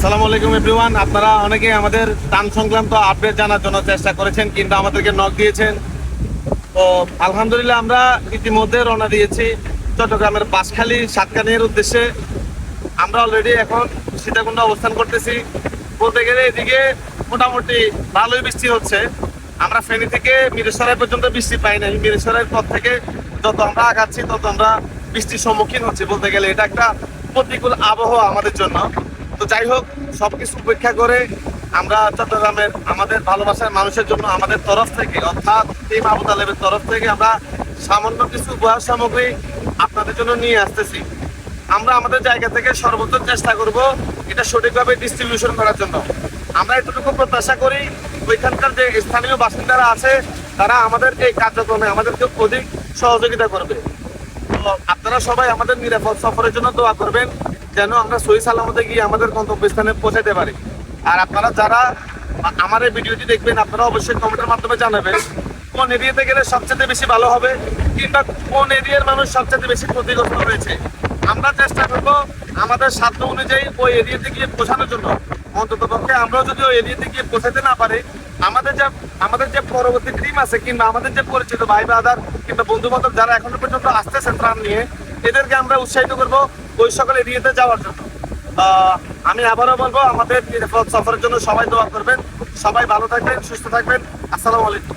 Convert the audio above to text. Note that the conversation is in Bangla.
আসসালামু আলাইকুম এভরিওয়ান। আপনারা অনেকে আমাদের ত্রাণ সংক্রান্ত আপডেট জানার জন্য চেষ্টা করেছেন, কিন্তু আমাদেরকে নক দিয়েছেন। তো আলহামদুলিল্লাহ আমরা ইতিমধ্যে রওনা দিয়েছি চট্টগ্রামের বাঁশখালী সাতকানিয়ার উদ্দেশ্যে। আমরা অলরেডি এখন সীতাকুণ্ডে অবস্থান করতেছি। বলতে গেলে এদিকে মোটামুটি ভালোই বৃষ্টি হচ্ছে। আমরা ফেনী থেকে মিরেশ্বরাই পর্যন্ত বৃষ্টি পাই নাই। মিরেশ্বরাইয়ের পর থেকে যত আমরা আগাচ্ছি তত আমরা বৃষ্টির সম্মুখীন হচ্ছি। বলতে গেলে এটা একটা প্রতিকূল আবহাওয়া আমাদের জন্য। তো যাই হোক, সবকিছু উপেক্ষা করে আমরা চট্টগ্রামের আমাদের ভালোবাসার মানুষের জন্য আমাদের তরফ থেকে, অর্থাৎ টিম আবু তালেবের তরফ থেকে আমরা সামান্য কিছু উপহার সামগ্রী আপনাদের জন্য নিয়ে আসতেছি। আমরা আমাদের জায়গা থেকে সর্বোচ্চ চেষ্টা করব এটা সঠিকভাবে ডিস্ট্রিবিউশন করার জন্য। আমরা এতটুকু প্রত্যাশা করি ওইখানকার যে স্থানীয় বাসিন্দারা আছে তারা আমাদের এই কার্যক্রমে আমাদেরকে অধিক সহযোগিতা করবে। তো আপনারা সবাই আমাদের নিরাপদ সফরের জন্য দোয়া করবেন, যেন আমরা সহি সালামতে গিয়ে আমাদের গন্তব্যস্থানে পৌঁছাতে পারি। আর আপনারা যারা আমার এই ভিডিওটি দেখবেন, আপনারা অবশ্যই কমেন্টের মাধ্যমে জানাবেন কোন এরিয়াতে গেলে সবচেয়ে বেশি ভালো হবে, কিংবা কোন এরিয়ার মানুষ সবচেয়ে বেশি ক্ষতিগ্রস্ত হয়েছে। আমরা চেষ্টা করবো আমাদের সাধ্য অনুযায়ী ওই এরিয়াতে গিয়ে পৌঁছানোর জন্য। অন্তত পক্ষে আমরাও যদি ওই এরিয়াতে গিয়ে পৌঁছাতে না পারি, আমাদের যে পরবর্তী টিম আছে কিংবা আমাদের যে পরিচিত ভাই বাদার কিংবা বন্ধু বান্ধব যারা এখনো পর্যন্ত আসতেছে ত্রাণ নিয়ে, এদেরকে আমরা উৎসাহিত করবো ওই সকল এরিয়াতে যাওয়ার জন্য। আমি আবারও বলবো, আমাদের নিরাপদ সফরের জন্য সবাই দোয়া করবেন। সবাই ভালো থাকবেন, সুস্থ থাকবেন। আসসালামু আলাইকুম।